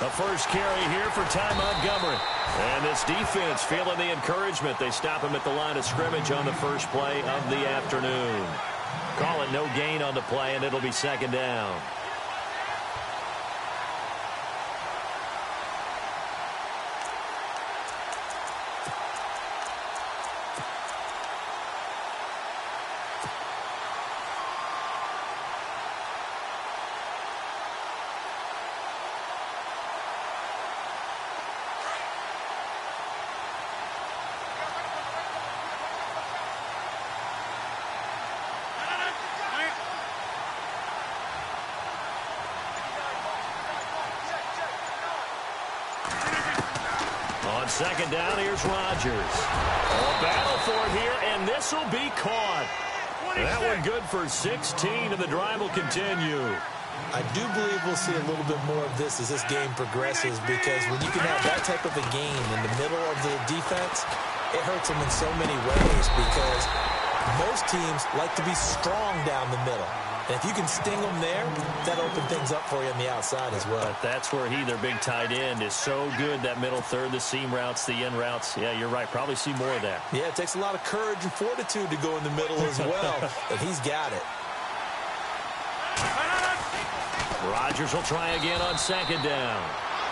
The first carry here for Ty Montgomery. And this defense feeling the encouragement. They stop him at the line of scrimmage on the first play of the afternoon. Call it no gain on the play, and it'll be second down. Second down, here's Rodgers. A battle for it here, and this will be caught. That one good for 16, and the drive will continue. I do believe we'll see a little bit more of this as this game progresses, because when you can have that type of a game in the middle of the defense, it hurts them in so many ways, because most teams like to be strong down the middle. And if you can sting them there, that'll open things up for you on the outside as well. But that's where their big tight end, is so good, that middle third, the seam routes, the in routes. Yeah, you're right. Probably see more of that. Yeah, it takes a lot of courage and fortitude to go in the middle as well, but he's got it. Rodgers will try again on second down.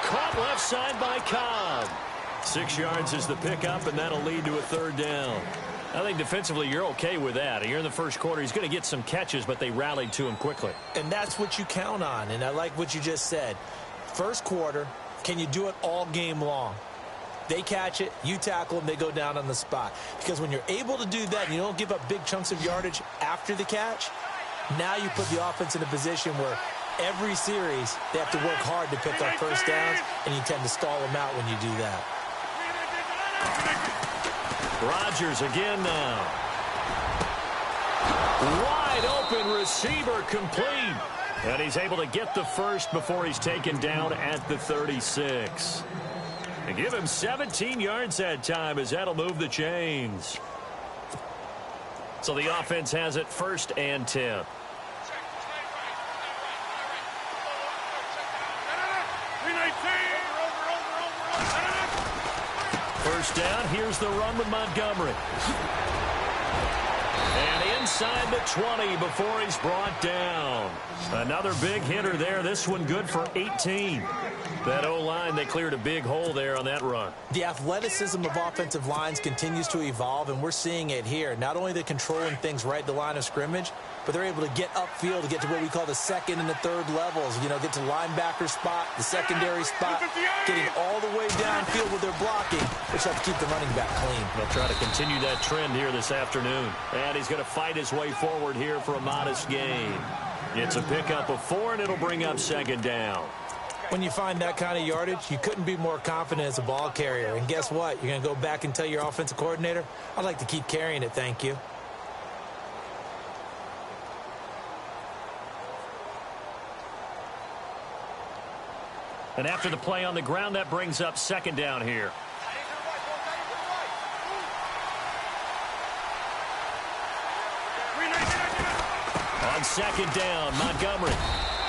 Caught left side by Cobb. 6 yards is the pickup, and that'll lead to a third down. I think defensively you're okay with that. Here in the first quarter, he's going to get some catches, but they rallied to him quickly. And that's what you count on, and I like what you just said. First quarter, can you do it all game long? They catch it, you tackle them, they go down on the spot. Because when you're able to do that and you don't give up big chunks of yardage after the catch, now you put the offense in a position where every series they have to work hard to pick up first downs, and you tend to stall them out when you do that. Rodgers again now. Wide open receiver, complete. And he's able to get the first before he's taken down at the 36. And give him 17 yards that time, as that'll move the chains. So the offense has it first and 10. First down, here's the run with Montgomery. And inside the 20 before he's brought down. Another big hitter there. This one good for 18. That O-line, they cleared a big hole there on that run. The athleticism of offensive lines continues to evolve, and we're seeing it here. Not only they're controlling things right at the line of scrimmage, but they're able to get upfield to get to what we call the second and the third levels. You know, get to linebacker spot, the secondary spot, getting all the way downfield with their blocking, which helps keep the running back clean. They'll try to continue that trend here this afternoon. And he's going to fight his way forward here for a modest gain. It's a pickup of 4, and it'll bring up second down. When you find that kind of yardage, you couldn't be more confident as a ball carrier. And guess what? You're going to go back and tell your offensive coordinator, I'd like to keep carrying it, thank you. And after the play on the ground, that brings up second down here. On second down, Montgomery.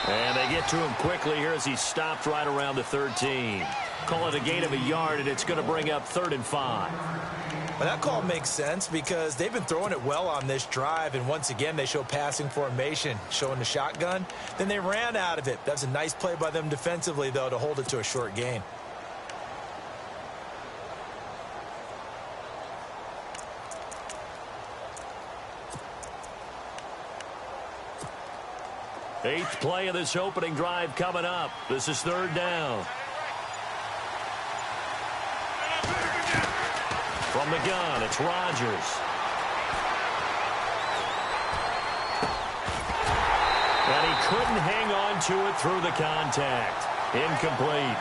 And they get to him quickly here as he stopped right around the 13. Call it a gain of a yard, and it's going to bring up 3rd and 5. Well, that call makes sense because they've been throwing it well on this drive, and once again they show passing formation, showing the shotgun. Then they ran out of it. That's a nice play by them defensively, though, to hold it to a short gain. Eighth play of this opening drive coming up. This is 3rd down. From the gun, it's Rodgers. And he couldn't hang on to it through the contact. Incomplete.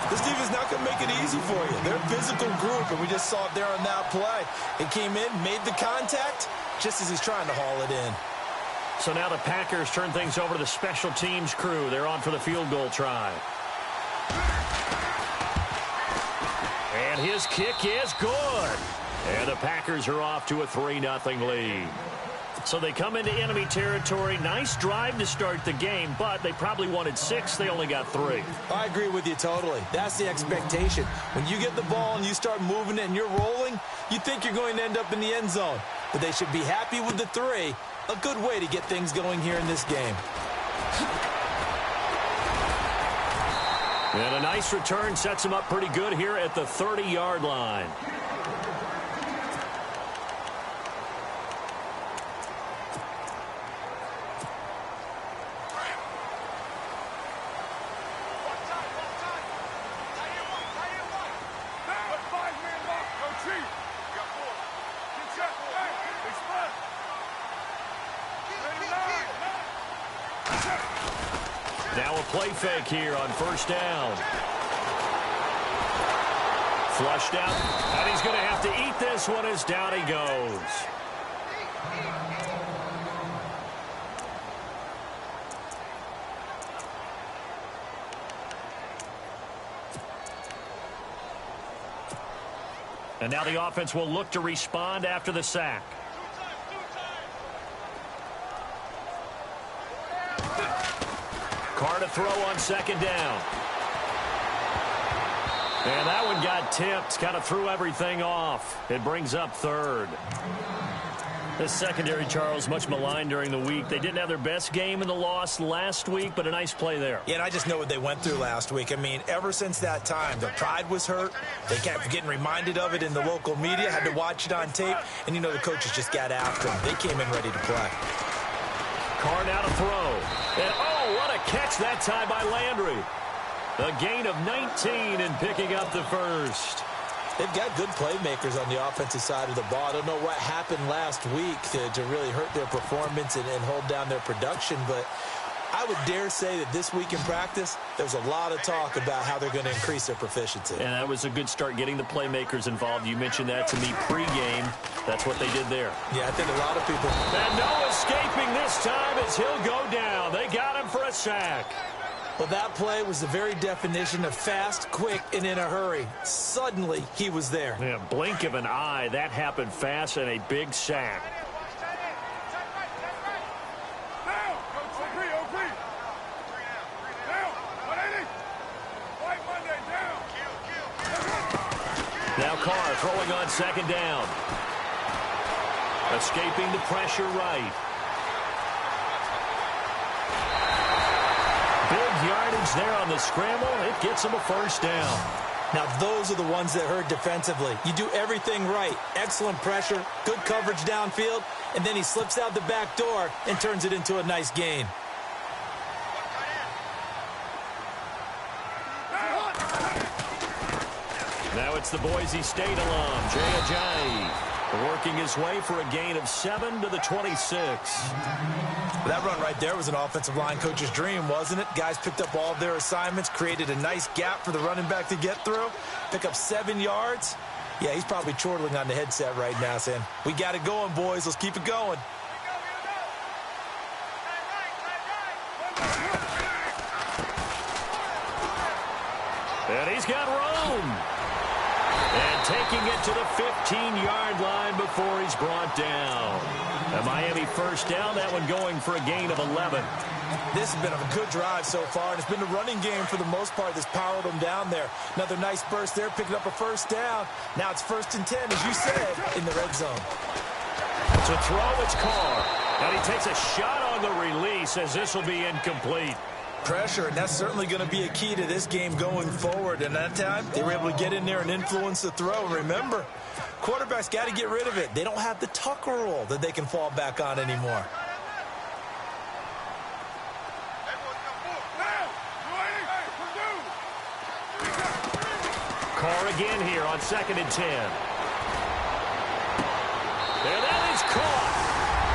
This defense not going to make it easy for you. They're a physical group, and we just saw it there on that play. It came in, made the contact, just as he's trying to haul it in. So now the Packers turn things over to the special teams crew. They're on for the field goal try. And his kick is good. And the Packers are off to a 3-0 lead. So they come into enemy territory. Nice drive to start the game, but they probably wanted 6. They only got 3. I agree with you totally. That's the expectation. When you get the ball and you start moving it and you're rolling, you think you're going to end up in the end zone. But they should be happy with the 3. A good way to get things going here in this game. And a nice return sets him up pretty good here at the 30-yard line. Now a play fake here on first down. Flushed out, and he's going to have to eat this one as down he goes. And now the offense will look to respond after the sack. Carr to throw on second down. And that one got tipped. Kind of threw everything off. It brings up third. This secondary, Charles, much maligned during the week. They didn't have their best game in the loss last week, but a nice play there. Yeah, and I just know what they went through last week. I mean, ever since that time, their pride was hurt. They kept getting reminded of it in the local media, had to watch it on tape, and, you know, the coaches just got after them. They came in ready to play. Carr now to throw. And, oh, what a catch that time by Landry. A gain of 19 and picking up the first. They've got good playmakers on the offensive side of the ball. I don't know what happened last week to really hurt their performance and hold down their production, but I would dare say that this week in practice, there's a lot of talk about how they're going to increase their proficiency. And that was a good start getting the playmakers involved. You mentioned that to me pregame. That's what they did there. Yeah, I think a lot of people. And no escaping this time as he'll go down. They got him for a sack. Well, that play was the very definition of fast, quick, and in a hurry. Suddenly, he was there. Yeah, blink of an eye. That happened fast and a big sack. Now Carr throwing on second down. Escaping the pressure right. Big yardage there on the scramble. It gets him a first down. Now, those are the ones that hurt defensively. You do everything right. Excellent pressure, good coverage downfield, and then he slips out the back door and turns it into a nice gain. Now it's the Boise State alum, Jay Ajayi, working his way for a gain of 7 to the 26. That run right there was an offensive line coach's dream, wasn't it? Guys picked up all of their assignments, created a nice gap for the running back to get through, pick up 7 yards. Yeah, he's probably chortling on the headset right now saying, we got it going, boys. Let's keep it going. And he's got room. And taking it to the 15-yard line before he's brought down. A Miami first down, that one going for a gain of 11. This has been a good drive so far, and it's been the running game for the most part that's powered them down there. Another nice burst there, picking up a first down. Now it's 1st and 10, as you said, in the red zone. To throw, it's Carr. And he takes a shot on the release as this will be incomplete. Pressure, and that's certainly going to be a key to this game going forward. And that time, they were able to get in there and influence the throw. Remember, quarterbacks got to get rid of it. They don't have the Tucker rule that they can fall back on anymore. Carr again here on 2nd and 10. And that is caught.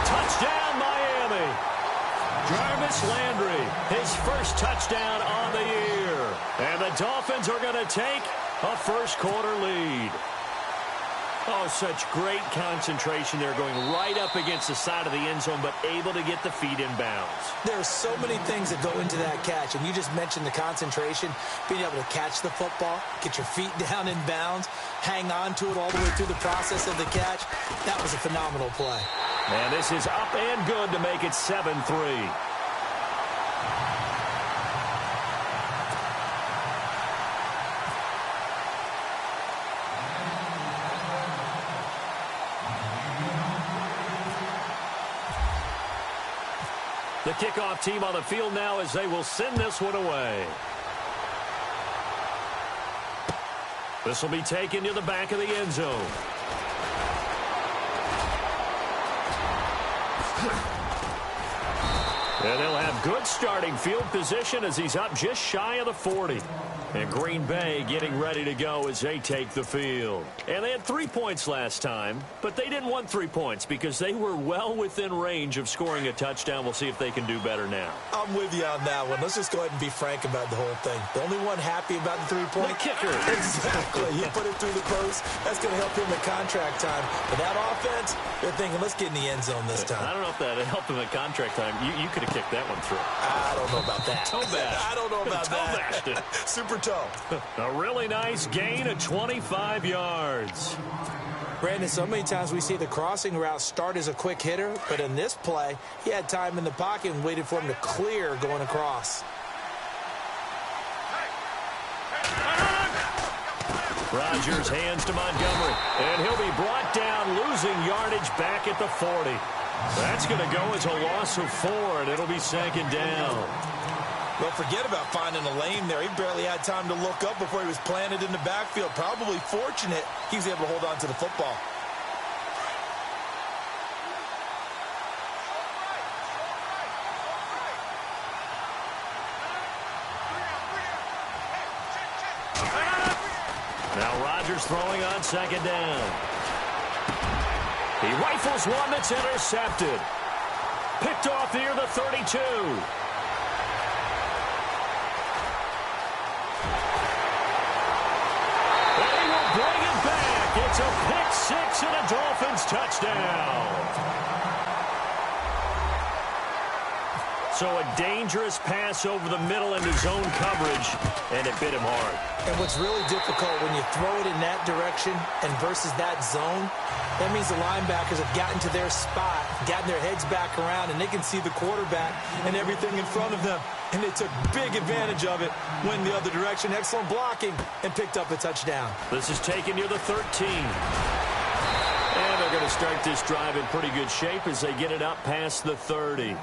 Touchdown, Miami. Jarvis Landry, his first touchdown on the year. And the Dolphins are going to take a first quarter lead. Oh, such great concentration there, going right up against the side of the end zone, but able to get the feet in bounds. There are so many things that go into that catch, and you just mentioned the concentration, being able to catch the football, get your feet down in bounds, hang on to it all the way through the process of the catch. That was a phenomenal play. And this is up and good to make it 7-3. The kickoff team on the field now as they will send this one away. This will be taken to the back of the end zone. And they'll have good starting field position as he's up just shy of the 40. And Green Bay getting ready to go as they take the field. And they had 3 points last time, but they didn't want 3 points because they were well within range of scoring a touchdown. We'll see if they can do better now. I'm with you on that one. Let's just go ahead and be frank about the whole thing. The only one happy about the 3-point? The kicker. Exactly. He put it through the post. That's going to help him at contract time. But that offense, they're thinking, let's get in the end zone this time. I don't know if that helped him at contract time. You could have kicked that one through. I don't know about that. I don't know about that. Super toe. A really nice gain of 25 yards. Brandon, so many times we see the crossing route start as a quick hitter, but in this play, he had time in the pocket and waited for him to clear going across. Rodgers hands to Montgomery, and he'll be brought down, losing yardage back at the 40. That's going to go as a loss of 4, and it'll be second down. Well, forget about finding a lane there. He barely had time to look up before he was planted in the backfield. Probably fortunate he was able to hold on to the football. Now Rodgers throwing on second down. He rifles one that's intercepted. Picked off near the 32. It's a pick six and a Dolphins touchdown. So a dangerous pass over the middle into zone coverage, and it bit him hard. And what's really difficult when you throw it in that direction and versus that zone, that means the linebackers have gotten to their spot, gotten their heads back around, and they can see the quarterback and everything in front of them. And they took big advantage of it, went the other direction, excellent blocking, and picked up a touchdown. This is taken near the 13. And they're going to start this drive in pretty good shape as they get it up past the 30.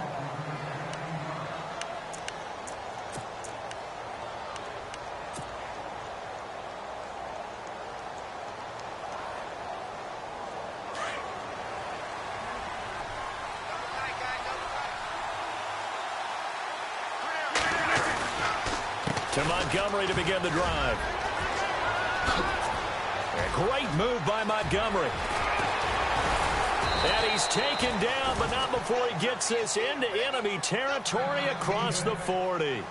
To Montgomery to begin the drive. A great move by Montgomery. And he's taken down, but not before he gets this into enemy territory across the 40.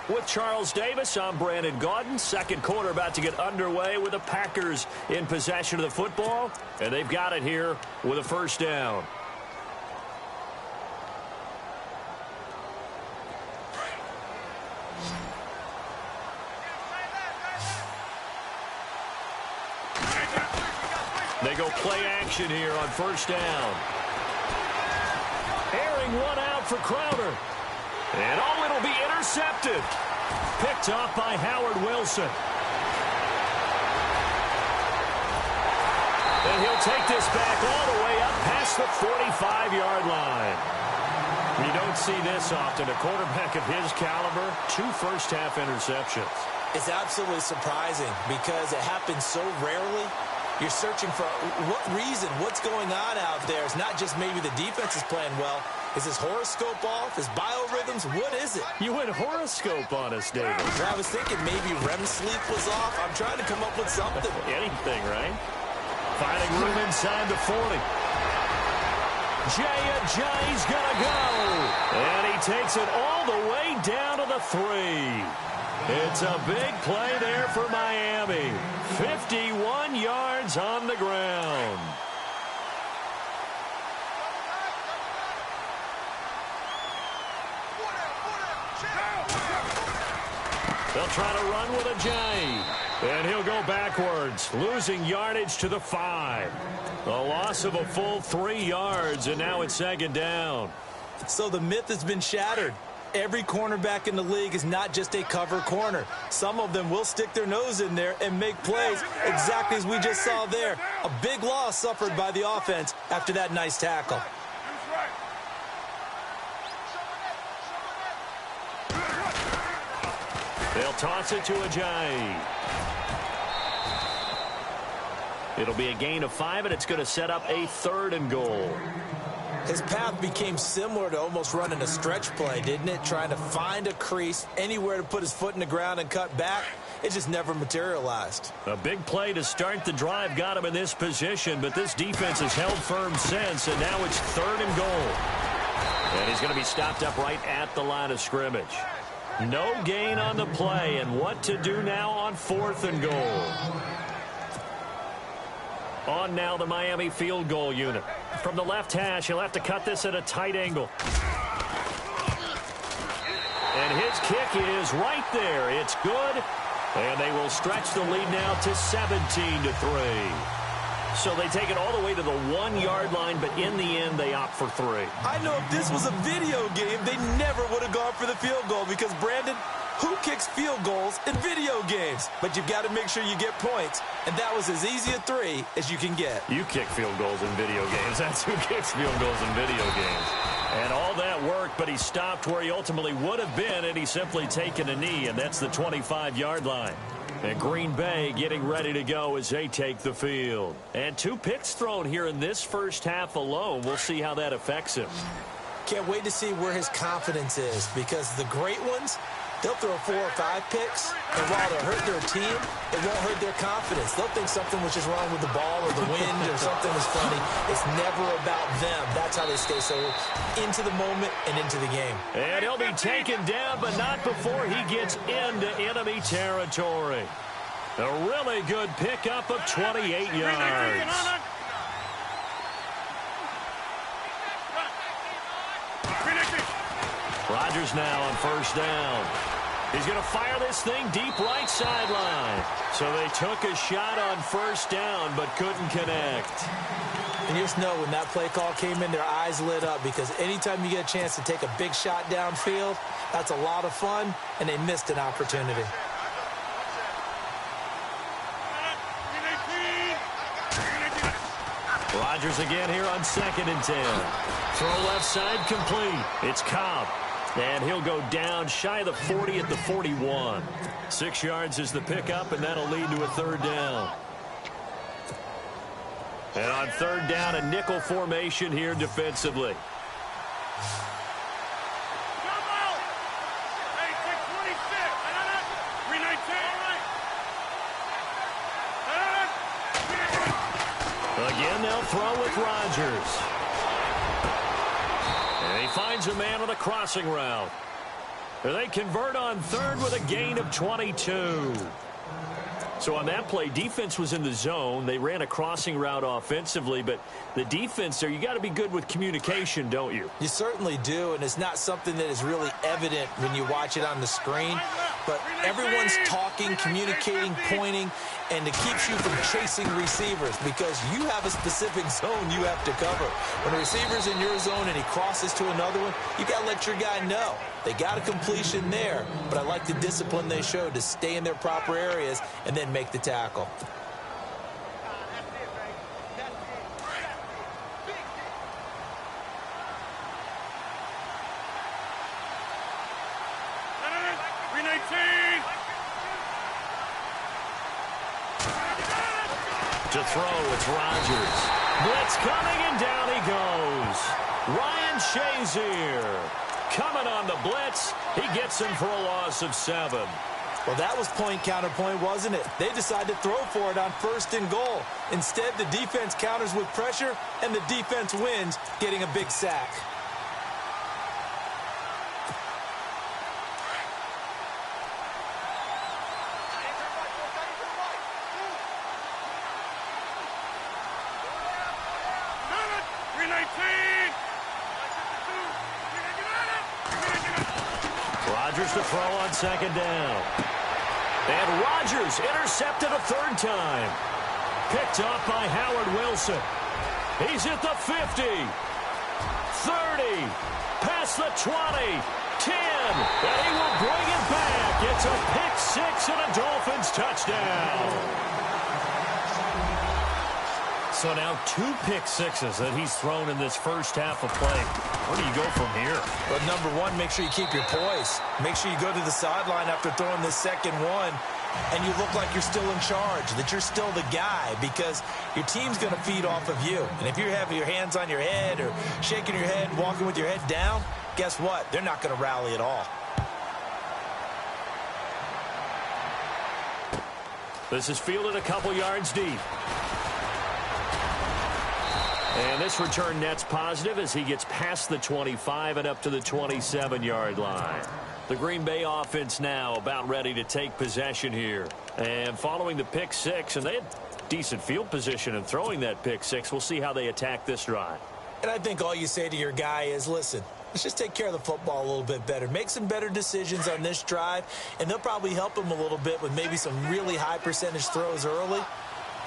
With Charles Davis, I'm Brandon Gaudin. Second quarter about to get underway with the Packers in possession of the football. And they've got it here with a first down. They go play action here on first down. Airing one out for Crowder. And oh, it'll be intercepted. Picked off by Howard Wilson. And he'll take this back all the way up past the 45-yard line. You don't see this often. A quarterback of his caliber, 2 first-half interceptions. It's absolutely surprising because it happens so rarely. You're searching for what reason, what's going on out there. It's not just maybe the defense is playing well. Is his horoscope off? His biorhythms? What is it? You went horoscope on us, David. I was thinking maybe REM sleep was off. I'm trying to come up with something. Anything, right? Finding room inside the 40. Jay's gonna go. And he takes it all the way down to the 3. It's a big play there for Miami. 51 yards on the ground. They'll try to run with a J. And he'll go backwards, losing yardage to the 5. A loss of a full 3 yards, and now it's second down. So the myth has been shattered. Every cornerback in the league is not just a cover corner. Some of them will stick their nose in there and make plays exactly as we just saw there. A big loss suffered by the offense after that nice tackle. They'll toss it to Ajayi. It'll be a gain of 5, and it's going to set up a 3rd and goal. His path became similar to almost running a stretch play, didn't it? Trying to find a crease, anywhere to put his foot in the ground and cut back. It just never materialized. A big play to start the drive got him in this position, but this defense has held firm since, and now it's 3rd and goal. And he's going to be stopped up right at the line of scrimmage. No gain on the play, and what to do now on 4th and goal. On now the Miami field goal unit. From the left hash, he'll have to cut this at a tight angle. And his kick is right there. It's good. And they will stretch the lead now to 17-3. So they take it all the way to the 1-yard line, but in the end, they opt for 3. I know if this was a video game, they never would have gone for the field goal because, Brandon, who kicks field goals in video games? But you've got to make sure you get points, and that was as easy a 3 as you can get. You kick field goals in video games. That's who kicks field goals in video games. And all that worked, but he stopped where he ultimately would have been, and he's simply taken a knee, and that's the 25-yard line. And Green Bay getting ready to go as they take the field. And 2 picks thrown here in this first half alone. We'll see how that affects him. Can't wait to see where his confidence is because the great ones, they'll throw 4 or 5 picks, and while they'll hurt their team, it won't hurt their confidence. They'll think something was just wrong with the ball or the wind or something was funny. It's never about them. That's how they stay so into the moment and into the game. And he'll be taken down, but not before he gets into enemy territory. A really good pickup of 28 yards. Rodgers now on 1st down. He's going to fire this thing deep right sideline. So they took a shot on 1st down, but couldn't connect. And you just know when that play call came in, their eyes lit up because anytime you get a chance to take a big shot downfield, that's a lot of fun, and they missed an opportunity. Rodgers again here on 2nd and 10. Throw left side complete. It's Cobb. And he'll go down shy of the 40 at the 41. 6 yards is the pickup, and that'll lead to a 3rd down. And on 3rd down, a nickel formation here defensively. Again, they'll throw with Rodgers. And he finds a man on a crossing route. They convert on 3rd with a gain of 22. So on that play, defense was in the zone. They ran a crossing route offensively, but the defense there, you got to be good with communication, don't you? You certainly do, and it's not something that is really evident when you watch it on the screen. But everyone's talking, communicating, pointing, and it keeps you from chasing receivers because you have a specific zone you have to cover. When a receiver's in your zone and he crosses to another one, you got to let your guy know. They got a completion there, but I like the discipline they showed to stay in their proper areas and then make the tackle. To throw, it's Rodgers. Blitz coming, and down he goes. Ryan Shazier coming on the blitz. He gets him for a loss of 7. Well, that was point counterpoint, wasn't it? They decided to throw for it on 1st and goal. Instead, the defense counters with pressure, and the defense wins, getting a big sack. Rodgers to throw on second down. And Rodgers intercepted a third time. Picked off by Howard Wilson. He's at the 50. 30. Past the 20. 10. And he will bring it back. It's a pick six and a Dolphins touchdown. So now 2 pick sixes that he's thrown in this first half of play. Where do you go from here? Well, number one, make sure you keep your poise. Make sure you go to the sideline after throwing this second one, and you look like you're still in charge, that you're still the guy, because your team's going to feed off of you. And if you're having your hands on your head or shaking your head, walking with your head down, guess what? They're not going to rally at all. This is fielded a couple yards deep. And this return net's positive as he gets past the 25 and up to the 27-yard line. The Green Bay offense now about ready to take possession here. And following the pick six, and they had decent field position in throwing that pick six. We'll see how they attack this drive. And I think all you say to your guy is, listen, let's just take care of the football a little bit better. Make some better decisions on this drive, and they'll probably help him a little bit with maybe some really high percentage throws early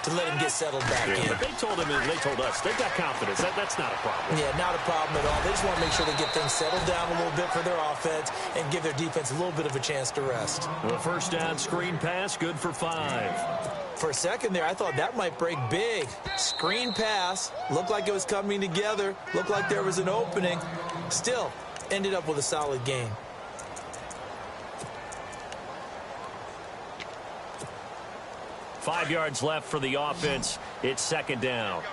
to let him get settled back in. But they told him and they told us they've got confidence. That's not a problem. Yeah, not a problem at all. They just want to make sure they get things settled down a little bit for their offense and give their defense a little bit of a chance to rest. The first down screen pass, good for 5. For a second there, I thought that might break big. Screen pass, looked like it was coming together, looked like there was an opening. Still, ended up with a solid gain. Five yards left for the offense. It's second down.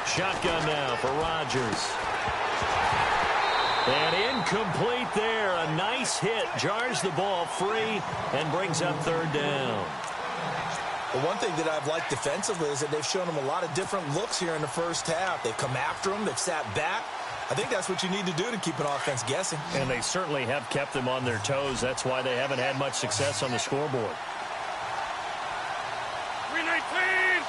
Shotgun now for Rodgers. And incomplete there. A nice hit. Jars the ball free and brings up third down. Well, one thing that I've liked defensively is that they've shown him a lot of different looks here in the first half. They've come after him. They've sat back. I think that's what you need to do to keep an offense guessing. And they certainly have kept them on their toes. That's why they haven't had much success on the scoreboard. 319.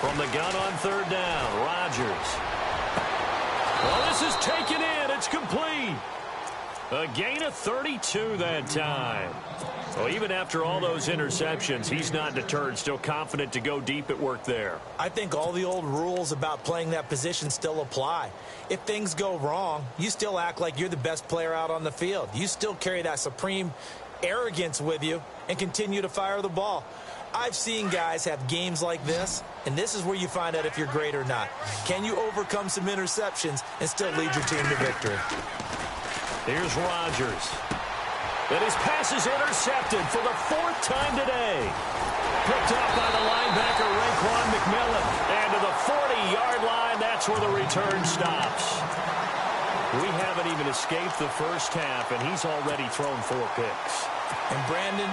From the gun on third down, Rodgers. Well, this is taken in. It's complete. A gain of 32 that time. Well, even after all those interceptions, he's not deterred, still confident to go deep at work there. I think all the old rules about playing that position still apply. If things go wrong, you still act like you're the best player out on the field. You still carry that supreme arrogance with you and continue to fire the ball. I've seen guys have games like this, and this is where you find out if you're great or not. Can you overcome some interceptions and still lead your team to victory? Here's Rodgers. And his pass is intercepted for the 4th time today. Picked up by the linebacker, Raekwon McMillan. And to the 40-yard line, that's where the return stops. We haven't even escaped the first half, and he's already thrown 4 picks. And Brandon,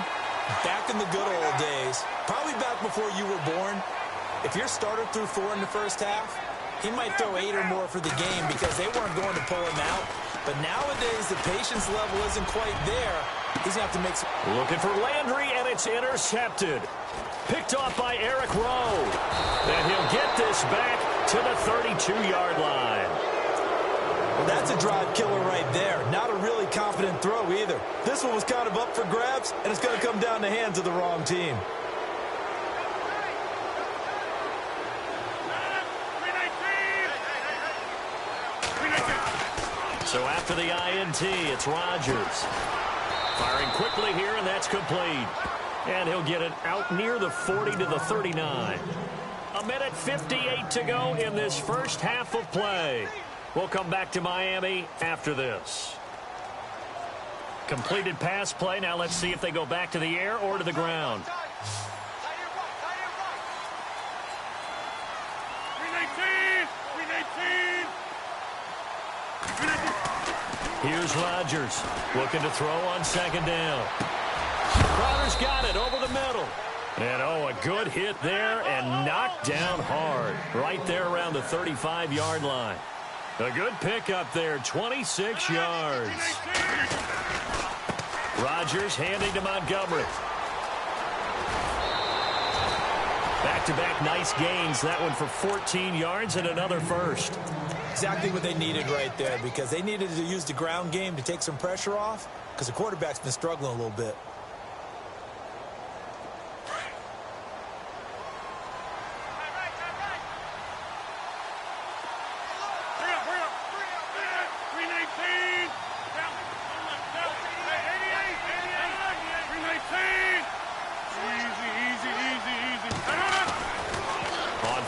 back in the good old days, probably back before you were born, if your starter threw 4 in the first half, he might throw 8 or more for the game because they weren't going to pull him out. But nowadays, the patience level isn't quite there. He's going to have to make some... Looking for Landry, and it's intercepted. Picked off by Eric Rowe. And he'll get this back to the 32-yard line. Well, that's a drive killer right there. Not a really confident throw either. This one was kind of up for grabs, and it's going to come down the hands of the wrong team. So after the INT, it's Rodgers. Firing quickly here, and that's complete. And he'll get it out near the 40 to the 39. 1:58 to go in this first half of play. We'll come back to Miami after this. Completed pass play. Now let's see if they go back to the air or to the ground. Here's Rodgers looking to throw on second down. Crowder's got it over the middle. And, oh, a good hit there and knocked down hard right there around the 35-yard line. A good pickup there, 26 yards. Rodgers handing to Montgomery. back-to-back nice gains. That one for 14 yards and another first. Exactly what they needed right there, because they needed to use the ground game to take some pressure off, because the quarterback's been struggling a little bit.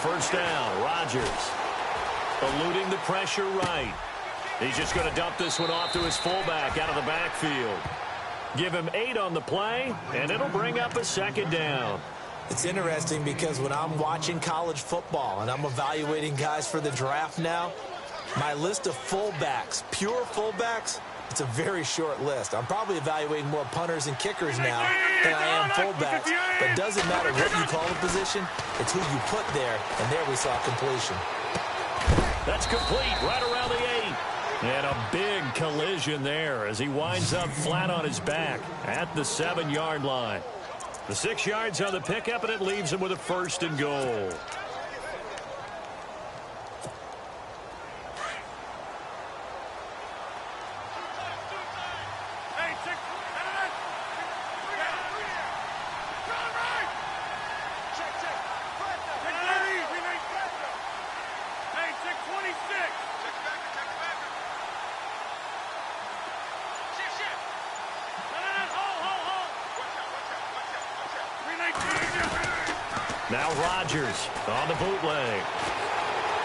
First down, Rodgers eluding the pressure right. He's just going to dump this one off to his fullback out of the backfield. Give him 8 on the play, and it'll bring up a second down. It's interesting because when I'm watching college football and I'm evaluating guys for the draft now, my list of fullbacks, pure fullbacks, it's a very short list. I'm probably evaluating more punters and kickers now than I am fullbacks. But it doesn't matter what you call the position, it's who you put there, and there we saw completion. That's complete right around the 8. And a big collision there as he winds up flat on his back at the 7-yard line. The 6 yards on the pickup, and it leaves him with a first and goal. Now Rodgers on the bootleg.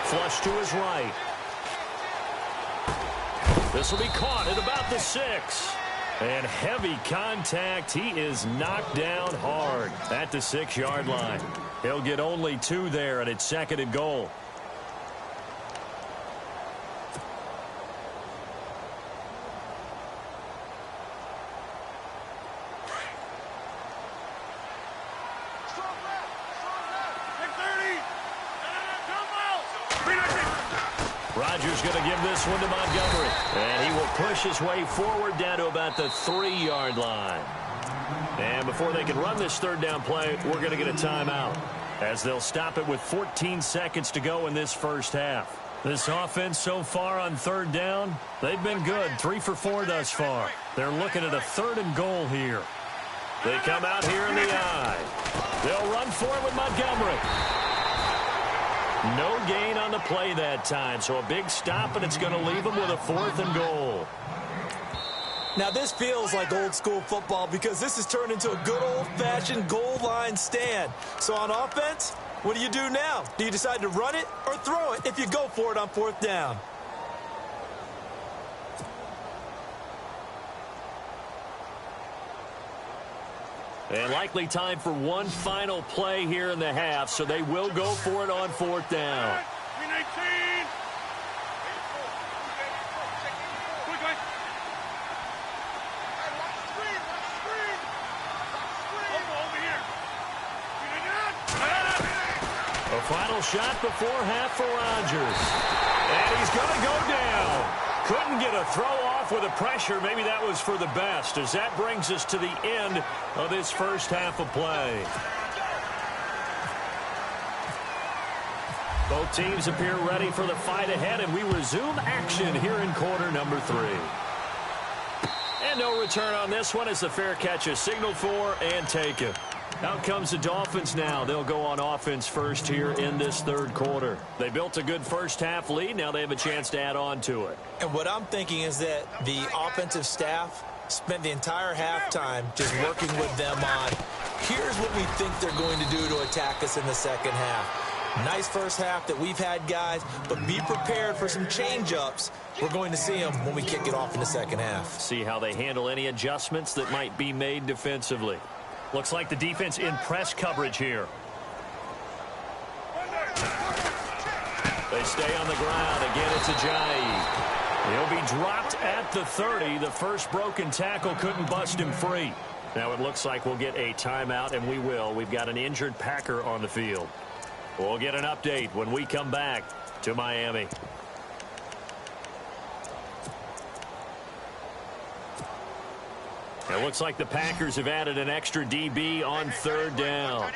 Flush to his right. This will be caught at about the 6. And heavy contact. He is knocked down hard at the 6-yard line. He'll get only 2 there, and it's second and goal. Rodgers going to give this one to Montgomery. And he will push his way forward down to about the 3-yard line. And before they can run this third down play, we're going to get a timeout, as they'll stop it with 14 seconds to go in this first half. This offense so far on third down, they've been good. 3 for 4 thus far. They're looking at a 3rd and goal here. They come out here in the eye. They'll run for it with Montgomery. No gain on the play that time, so a big stop, and it's going to leave them with a 4th and goal. Now, this feels like old-school football because this has turned into a good old-fashioned goal line stand. So on offense, what do you do now? Do you decide to run it or throw it if you go for it on 4th down? And likely time for one final play here in the half, so they will go for it on 4th down. A final shot before half for Rodgers. And he's going to go down. Couldn't get a throw off with the pressure. Maybe that was for the best, as that brings us to the end of this first half of play. Both teams appear ready for the fight ahead, and we resume action here in quarter number 3. And no return on this one as the fair catch is signaled for and taken. Out comes the Dolphins now. They'll go on offense first here in this third quarter. They built a good first half lead. Now they have a chance to add on to it. And what I'm thinking is that the offensive staff spent the entire halftime just working with them on, here's what we think they're going to do to attack us in the second half. Nice first half that we've had, guys, but be prepared for some change-ups. We're going to see them when we kick it off in the second half. See how they handle any adjustments that might be made defensively. Looks like the defense in press coverage here. They stay on the ground. Again, it's Ajayi. He'll be dropped at the 30. The first broken tackle couldn't bust him free. Now it looks like we'll get a timeout, and we will. We've got an injured Packer on the field. We'll get an update when we come back to Miami. It looks like the Packers have added an extra DB on third down.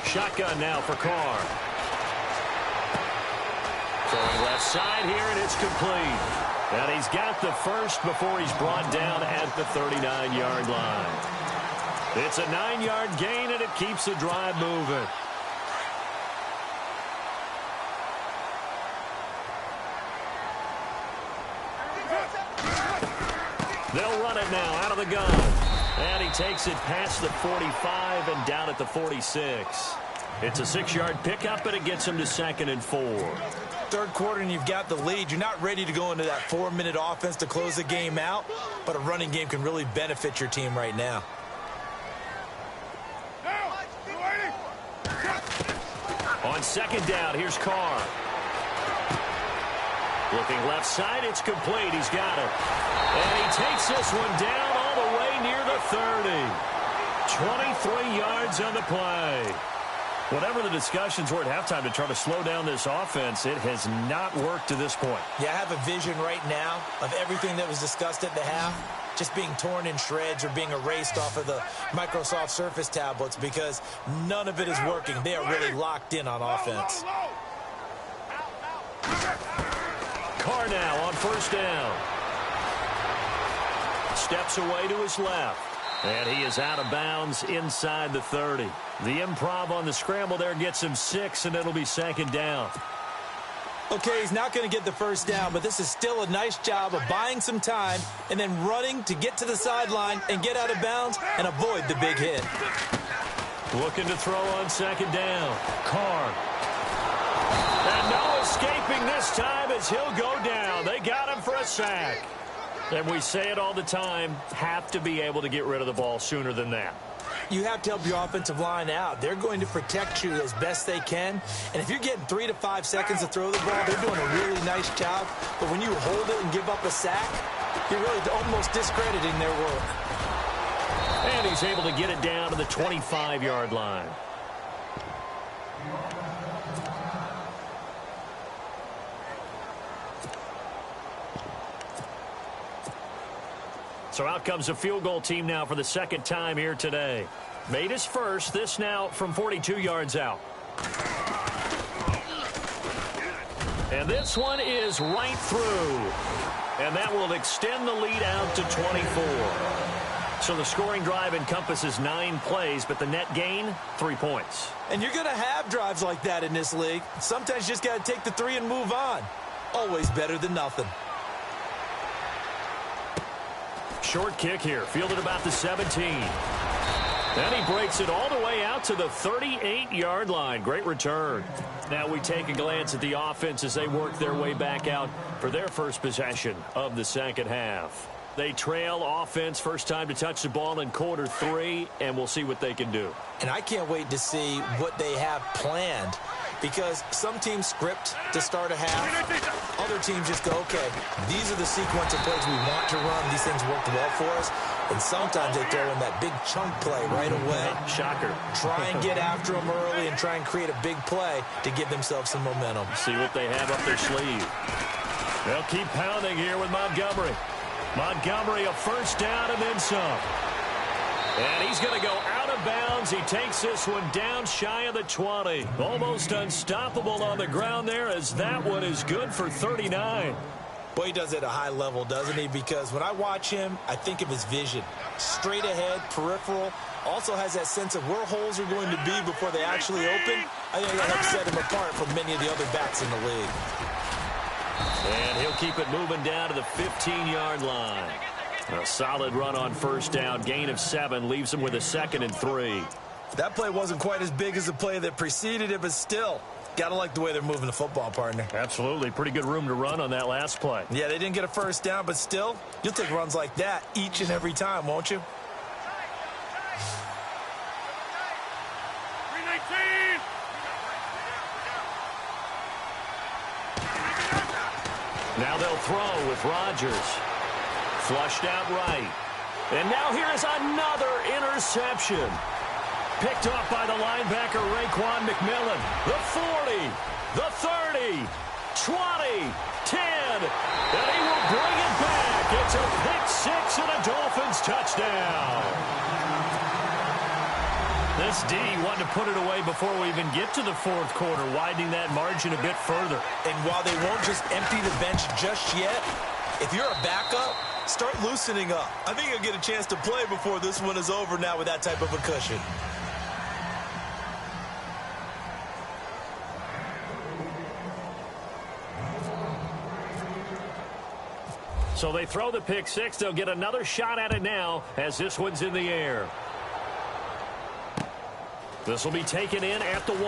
Shotgun now for Carr. Throwing left side here, and it's complete. And he's got the first before he's brought down at the 39-yard line. It's a 9-yard gain, and it keeps the drive moving. They'll run it now out of the gun. And he takes it past the 45 and down at the 46. It's a 6-yard pickup, and it gets him to 2nd and 4. Third quarter and you've got the lead. You're not ready to go into that 4-minute offense to close the game out, but a running game can really benefit your team right now. On 2nd down, here's Carr. Looking left side, it's complete. He's got it. And he takes this one down all the way near the 30. 23 yards on the play. Whatever the discussions were at halftime to try to slow down this offense, it has not worked to this point. Yeah, I have a vision right now of everything that was discussed at the half just being torn in shreds or being erased off of the Microsoft Surface tablets because none of it is working. They are really locked in on offense. Carr now on 1st down. Steps away to his left. And he is out of bounds inside the 30. The improv on the scramble there gets him 6, and it'll be 2nd down. Okay, he's not going to get the first down, but this is still a nice job of buying some time and then running to get to the sideline and get out of bounds and avoid the big hit. Looking to throw on 2nd down. Carr. And no escaping this time as he'll go down. They got him for a sack. And we say it all the time, have to be able to get rid of the ball sooner than that. You have to help your offensive line out. They're going to protect you as best they can. And if you're getting 3 to 5 seconds to throw the ball, they're doing a really nice job. But when you hold it and give up a sack, you're really almost discrediting their work. And he's able to get it down to the 25-yard line. So out comes a field goal team now for the 2nd time here today. Made his first, this now from 42 yards out. And this one is right through. And that will extend the lead out to 24. So the scoring drive encompasses 9 plays, but the net gain, 3 points. And you're going to have drives like that in this league. Sometimes you just got to take the 3 and move on. Always better than nothing. Short kick here, fielded about the 17. And he breaks it all the way out to the 38-yard line. Great return. Now we take a glance at the offense as they work their way back out for their first possession of the 2nd half. They trail offense, first time to touch the ball in quarter 3, and we'll see what they can do. And I can't wait to see what they have planned, because some teams script to start a half. Other teams just go, okay, these are the sequence of plays we want to run. These things worked well for us. And sometimes they throw in that big chunk play right away. Shocker. Try and get after them early and try and create a big play to give themselves some momentum. See what they have up their sleeve. They'll keep pounding here with Montgomery. Montgomery, a first down and then some. And he's going to go out of bounds. He takes this one down shy of the 20. Almost unstoppable on the ground there, as that one is good for 39. Boy, he does it at a high level, doesn't he? Because when I watch him, I think of his vision. Straight ahead, peripheral. Also has that sense of where holes are going to be before they actually open. I think that helps set him apart from many of the other backs in the league. And he'll keep it moving down to the 15-yard line. A solid run on first down. Gain of 7 leaves him with a 2nd and 3. That play wasn't quite as big as the play that preceded it, but still, got to like the way they're moving the football, partner. Absolutely. Pretty good room to run on that last play. Yeah, they didn't get a first down, but still, you'll take runs like that each and every time, won't you? Now they'll throw with Rodgers. Flushed out right. And now here is another interception. Picked off by the linebacker, Raekwon McMillan. The 40, the 30, 20, 10. And he will bring it back. It's a This D wanting to put it away before we even get to the fourth quarter, widening that margin a bit further. And while they won't just empty the bench just yet, if you're a backup, start loosening up. I think you'll get a chance to play before this one is over now with that type of a cushion. So they throw the pick six. They'll get another shot at it now as this one's in the air. This will be taken in at the 1.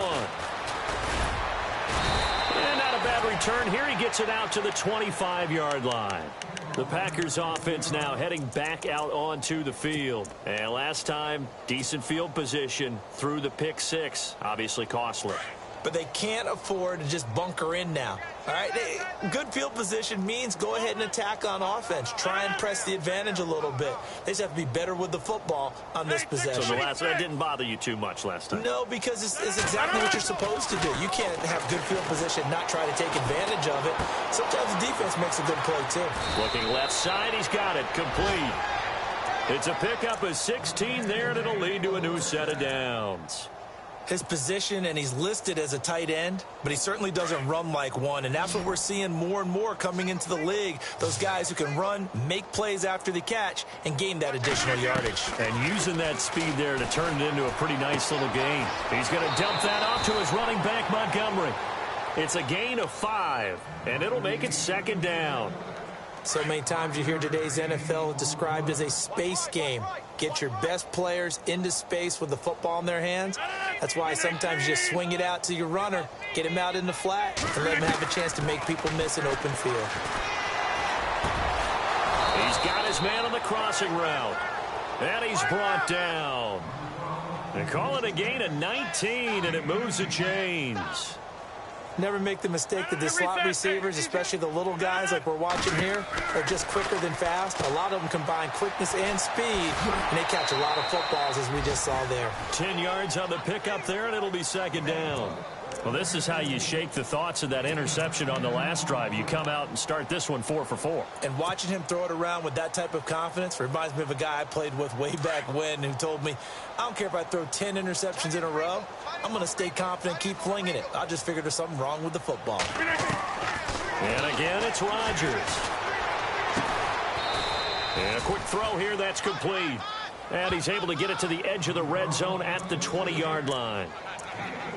And not a bad return here. He gets it out to the 25-yard line. The Packers offense now heading back out onto the field. And last time, decent field position through the pick six. Obviously costly. But they can't afford to just bunker in now. All right, good field position means go ahead and attack on offense. Try and press the advantage a little bit. They just have to be better with the football on this possession. So the last one didn't bother you too much last time? No, because it's exactly what you're supposed to do. You can't have good field position, not try to take advantage of it. Sometimes the defense makes a good play, too. Looking left side, he's got it. Complete. It's a pickup of 16 there, and it'll lead to a new set of downs. His position, and he's listed as a tight end, but he certainly doesn't run like one, and that's what we're seeing more and more coming into the league. Those guys who can run, make plays after the catch, and gain that additional yardage. And using that speed there to turn it into a pretty nice little gain. He's going to dump that off to his running back, Montgomery. It's a gain of 5, and it'll make it second down. So many times you hear today's NFL described as a space game. Get your best players into space with the football in their hands. That's why sometimes you just swing it out to your runner, get him out in the flat, and let him have a chance to make people miss an open field. He's got his man on the crossing route. And he's brought down. They call it a gain of 19, and it moves the chains. Never make the mistake that the slot receivers, especially the little guys like we're watching here, are just quicker than fast. A lot of them combine quickness and speed, and they catch a lot of footballs, as we just saw there. 10 yards on the pickup there, and it'll be second down. Well, this is how you shake the thoughts of that interception on the last drive. You come out and start this one 4 for 4. And watching him throw it around with that type of confidence reminds me of a guy I played with way back when who told me, I don't care if I throw 10 interceptions in a row. I'm going to stay confident, keep flinging it. I just figured there's something wrong with the football. And again, it's Rodgers. And a quick throw here, that's complete. And he's able to get it to the edge of the red zone at the 20-yard line.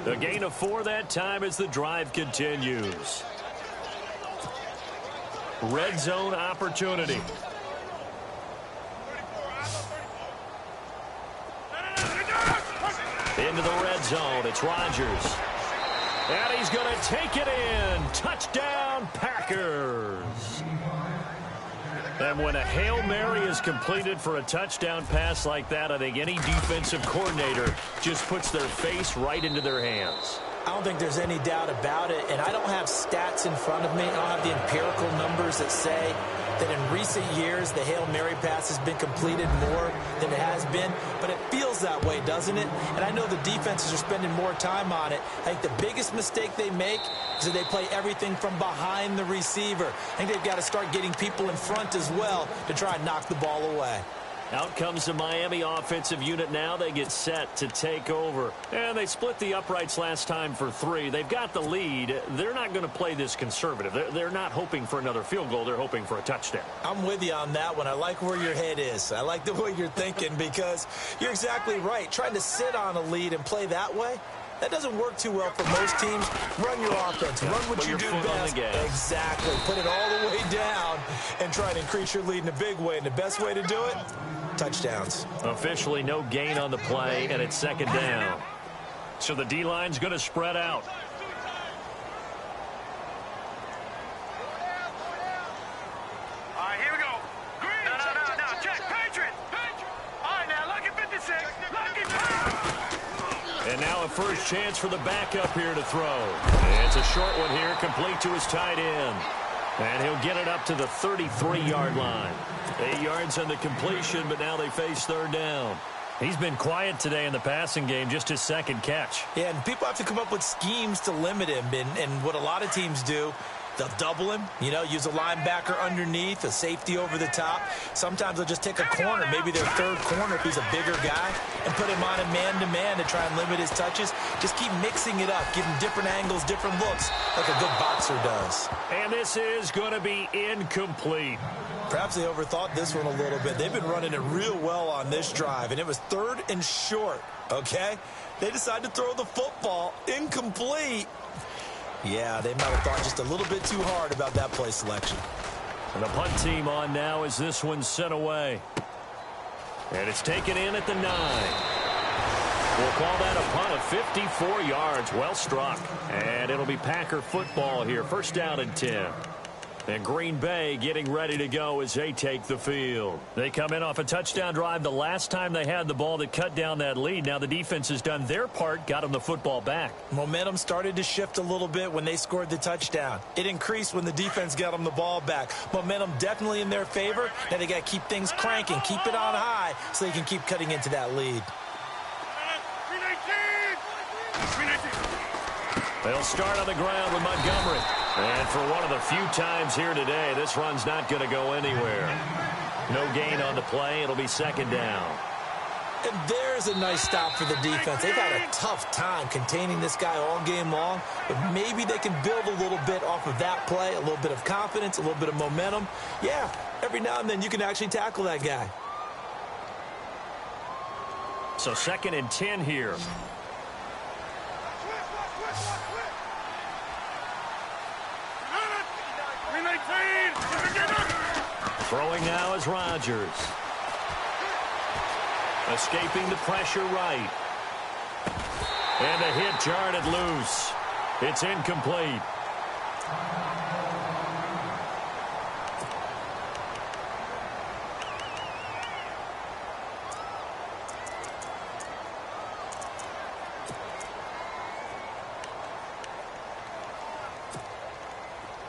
The gain of 4 that time as the drive continues. Red zone opportunity. Into the red zone, it's Rodgers. And he's going to take it in. Touchdown, Packers. And when a Hail Mary is completed for a touchdown pass like that, I think any defensive coordinator just puts their face right into their hands. I don't think there's any doubt about it, and I don't have stats in front of me. I don't have the empirical numbers that say that in recent years the Hail Mary pass has been completed more than it has been, but it feels that way, doesn't it? And I know the defenses are spending more time on it. I think the biggest mistake they make is that they play everything from behind the receiver. I think they've got to start getting people in front as well to try and knock the ball away. Out comes the Miami offensive unit now. They get set to take over. And they split the uprights last time for 3. They've got the lead. They're not going to play this conservative. They're not hoping for another field goal. They're hoping for a touchdown. I'm with you on that one. I like where your head is. I like the way you're thinking because you're exactly right. Trying to sit on a lead and play that way, that doesn't work too well for most teams. Run your offense. Run what you do best. Exactly. Put it all the way down and try to increase your lead in a big way. And the best way to do it, touchdowns. Officially no gain on the play, and it's second down. So the D-line's going to spread out. All right, here we go. No. Check. Patriot. All right, now, lucky 56. Lucky power. And now a first chance for the backup here to throw. It's a short one here, complete to his tight end. And he'll get it up to the 33-yard line. 8 yards on the completion, but now they face third down. He's been quiet today in the passing game, just his second catch. Yeah, and people have to come up with schemes to limit him. And what a lot of teams do They'll double him, use a linebacker underneath, a safety over the top. Sometimes they'll just take a corner, maybe their third corner if he's a bigger guy, and put him on a man-to-man to try and limit his touches. Just keep mixing it up, give him different angles, different looks, like a good boxer does. And this is going to be incomplete. Perhaps they overthought this one a little bit. They've been running it real well on this drive, and it was 3rd and short, okay? They decided to throw the football incomplete. Yeah, they might have thought just a little bit too hard about that play selection. And the punt team on now as this one's sent away. And it's taken in at the 9. We'll call that a punt of 54 yards. Well struck. And it'll be Packer football here. 1st down and 10. And Green Bay getting ready to go as they take the field. They come in off a touchdown drive the last time they had the ball that cut down that lead. Now the defense has done their part, got them the football back. Momentum started to shift a little bit when they scored the touchdown. It increased when the defense got them the ball back. Momentum definitely in their favor. Now they got to keep things cranking, keep it on high so they can keep cutting into that lead. They'll start on the ground with Montgomery. And for one of the few times here today, this run's not going to go anywhere. No gain on the play. It'll be 2nd down. And there's a nice stop for the defense. They've had a tough time containing this guy all game long, but maybe they can build a little bit off of that play, a little bit of confidence, a little bit of momentum. Yeah, every now and then you can actually tackle that guy. So 2nd and 10 here. Throwing now is Rodgers. Escaping the pressure right. And a hit jarred it loose. It's incomplete.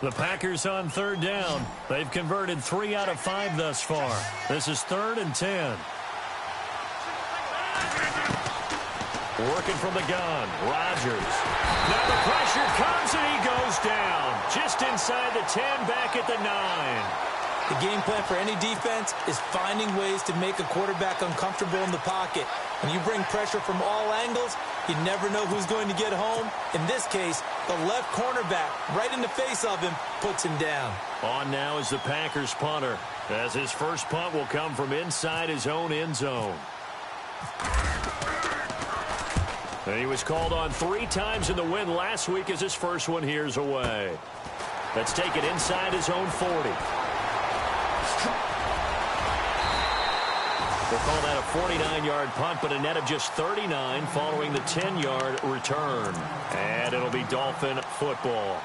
The Packers on 3rd down. They've converted 3 out of 5 thus far. This is 3rd and 10. Working from the gun, Rodgers. Now the pressure comes and he goes down. Just inside the 10, back at the 9. The game plan for any defense is finding ways to make a quarterback uncomfortable in the pocket. When you bring pressure from all angles, you never know who's going to get home. In this case, the left cornerback, right in the face of him, puts him down. On now is the Packers punter, as his first punt will come from inside his own end zone. And he was called on 3 times in the win last week as his first one here's away. Let's take it inside his own 40. We'll call that a 49-yard punt, but a net of just 39 following the 10-yard return. And it'll be Dolphin football.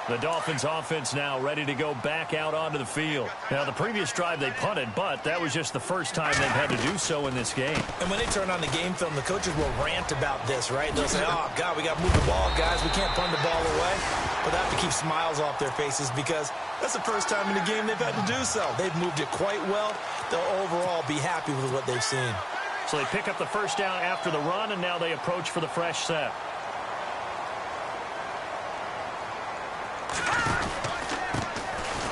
The Dolphins offense now ready to go back out onto the field. Now, the previous drive they punted, but that was just the first time they've had to do so in this game. And when they turn on the game film, the coaches will rant about this, right? They'll say, oh, God, we got to move the ball, guys. We can't punt the ball away. But they have to keep smiles off their faces because that's the first time in the game they've had to do so. They've moved it quite well. They'll overall be happy with what they've seen. So they pick up the first down after the run, and now they approach for the fresh set.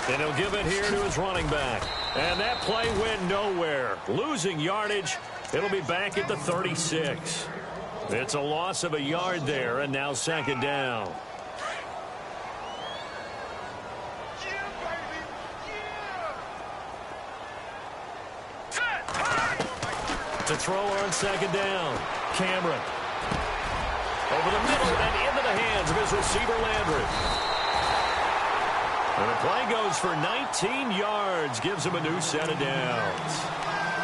And he'll give it here to his running back. And that play went nowhere. Losing yardage. It'll be back at the 36. It's a loss of a yard there, and now 2nd down. To throw on 2nd down. Cameron. Over the middle and into the hands of his receiver, Landry. And the play goes for 19 yards. Gives him a new set of downs.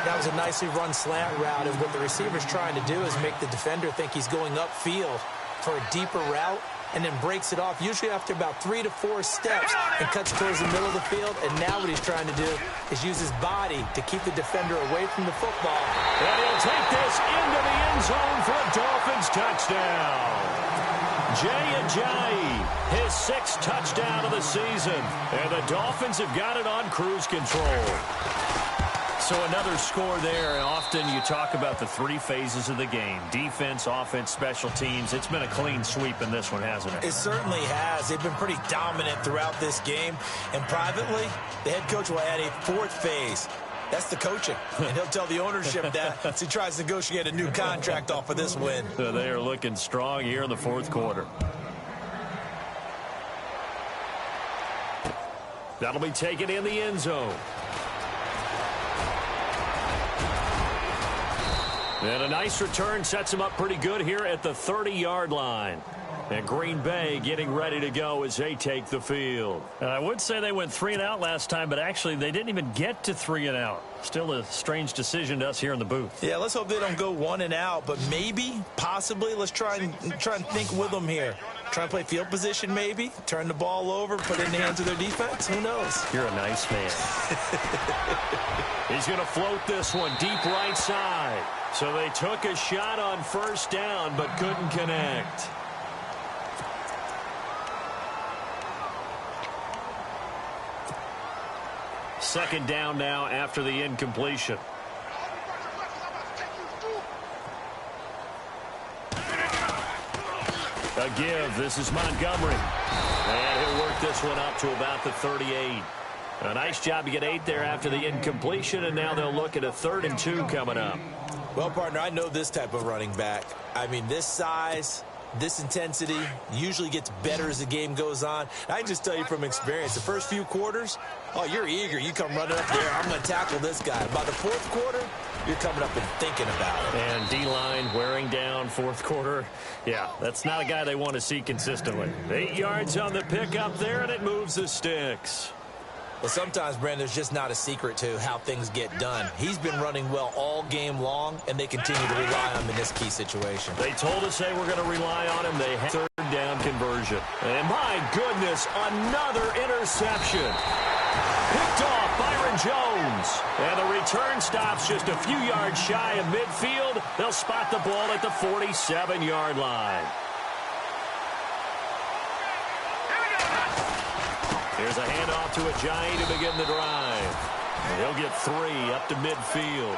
That was a nicely run slant route, and what the receiver's trying to do is make the defender think he's going upfield for a deeper route, and then breaks it off, usually after about 3 to 4 steps, and cuts towards the middle of the field. And now what he's trying to do is use his body to keep the defender away from the football. And he'll take this into the end zone for a Dolphins touchdown. Jay Ajayi, his 6th touchdown of the season. And the Dolphins have got it on cruise control. So another score there, and often you talk about the three phases of the game: defense, offense, special teams. It's been a clean sweep in this one, hasn't it? It certainly has. They've been pretty dominant throughout this game. And privately, the head coach will add a fourth phase. That's the coaching. And he'll tell the ownership that as he tries to negotiate a new contract off of this win. They are looking strong here in the fourth quarter. That'll be taken in the end zone. And a nice return sets him up pretty good here at the 30-yard line. And Green Bay getting ready to go as they take the field. And I would say they went 3 and out last time, but actually they didn't even get to 3 and out. Still a strange decision to us here in the booth. Yeah, let's hope they don't go 1 and out, but maybe, possibly, let's try and think with them here. Try and play field position maybe, turn the ball over, put it in the hands of their defense. Who knows? You're a nice man. He's going to float this one deep right side. So they took a shot on first down but couldn't connect. Second down now after the incompletion. A give. This is Montgomery. And he'll work this one up to about the 38. A nice job to get 8 there after the incompletion, and now they'll look at a 3rd and 2 coming up. Well, partner, I know this type of running back. I mean, this size, this intensity usually gets better as the game goes on. I can just tell you from experience, the first few quarters, oh, you're eager. You come running up there, I'm going to tackle this guy. By the fourth quarter, you're coming up and thinking about it. And D-line wearing down fourth quarter. Yeah, that's not a guy they want to see consistently. 8 yards on the pickup there, and it moves the sticks. Well, sometimes, Brandon, there's just not a secret to how things get done. He's been running well all game long, and they continue to rely on him in this key situation. They told us they were going to rely on him. They had 3rd down conversion. And my goodness, another interception. Picked off Byron Jones. And the return stops just a few yards shy of midfield. They'll spot the ball at the 47-yard line. Here's a handoff to Ajayi to begin the drive. And he'll get 3 up to midfield.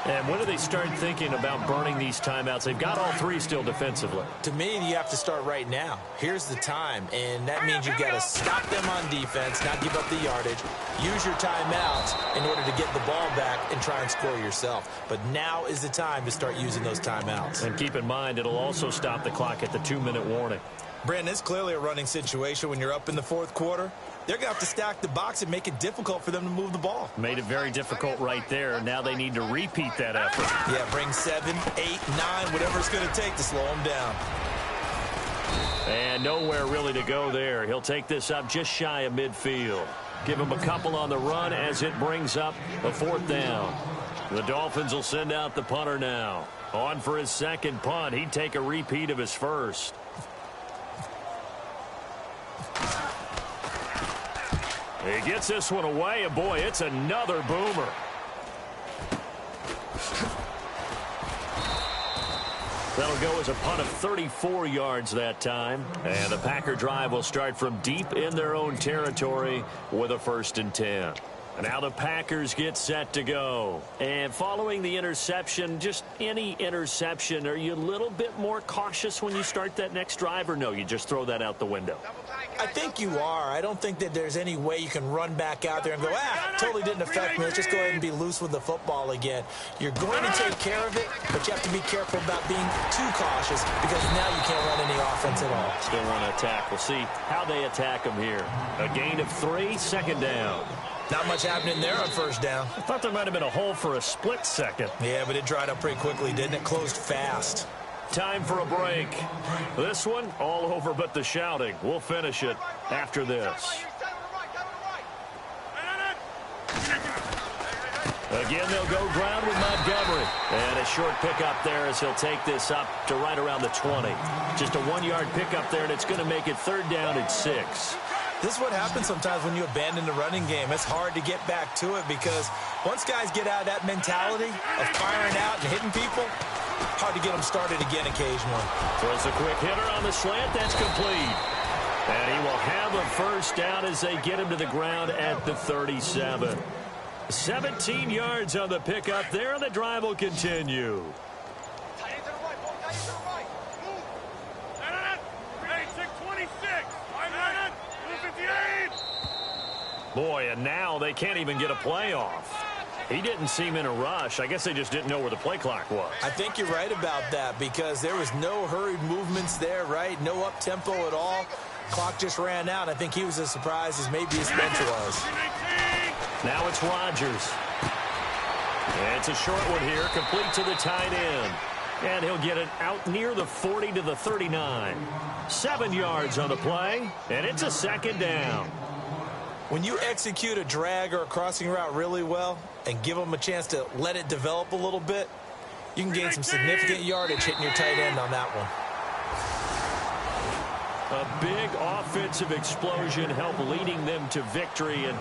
And when do they start thinking about burning these timeouts? They've got all 3 still defensively. To me, you have to start right now. Here's the time, and that means you've got to stop them on defense, not give up the yardage, use your timeouts in order to get the ball back and try and score yourself. But now is the time to start using those timeouts. And keep in mind, it'll also stop the clock at the 2-minute warning. Brandon, it's clearly a running situation when you're up in the fourth quarter. They're going to have to stack the box and make it difficult for them to move the ball. Made it very difficult right there. Now they need to repeat that effort. Yeah, bring 7, 8, 9, whatever it's going to take to slow them down. And nowhere really to go there. He'll take this up just shy of midfield. Give him a couple on the run as it brings up a 4th down. The Dolphins will send out the punter now. On for his second punt. He'd take a repeat of his first. He gets this one away, and boy, it's another boomer. That'll go as a punt of 34 yards that time. And the Packer drive will start from deep in their own territory with a 1st and 10. And now the Packers get set to go. And following the interception, just any interception, are you a little bit more cautious when you start that next drive, or no, you just throw that out the window? I think you are. I don't think that there's any way you can run back out there and go, totally didn't affect me. Let's just go ahead and be loose with the football again. You're going to take care of it, but you have to be careful about being too cautious because now you can't run any offense at all. Still want to attack. We'll see how they attack them here. A gain of 3, 2nd down. Not much happening there on 1st down. I thought there might have been a hole for a split second. Yeah, but it dried up pretty quickly, didn't it? Closed fast. Time for a break. This one, all over but the shouting. We'll finish it after this. Again, they'll go ground with Montgomery. And a short pickup there as he'll take this up to right around the 20. Just a 1-yard pickup there, and it's going to make it 3rd down at 6. This is what happens sometimes when you abandon the running game. It's hard to get back to it because once guys get out of that mentality of firing out and hitting people, hard to get them started again occasionally. Throws a quick hitter on the slant. That's complete. And he will have a 1st down as they get him to the ground at the 37. 17 yards on the pickup there, and the drive will continue. Boy, and now they can't even get a play off. He didn't seem in a rush. I guess they just didn't know where the play clock was. I think you're right about that because there was no hurried movements there, right? No up-tempo at all. Clock just ran out. I think he was as surprised as maybe his bench was. Now it's Rodgers. It's a short one here, complete to the tight end. And he'll get it out near the 40 to the 39. 7 yards on the play, and it's a second down. When you execute a drag or a crossing route really well and give them a chance to let it develop a little bit, you can gain some significant yardage hitting your tight end on that one. A big offensive explosion helped leading them to victory, and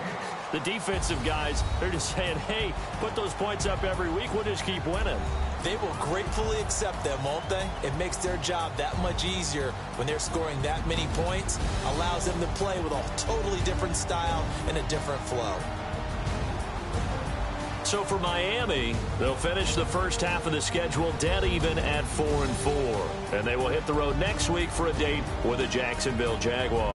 the defensive guys, they're just saying, hey, put those points up every week, we'll just keep winning. They will gratefully accept them, won't they? It makes their job that much easier when they're scoring that many points, allows them to play with a totally different style and a different flow. So for Miami, they'll finish the first half of the schedule dead even at 4-4. And they will hit the road next week for a date with the Jacksonville Jaguars.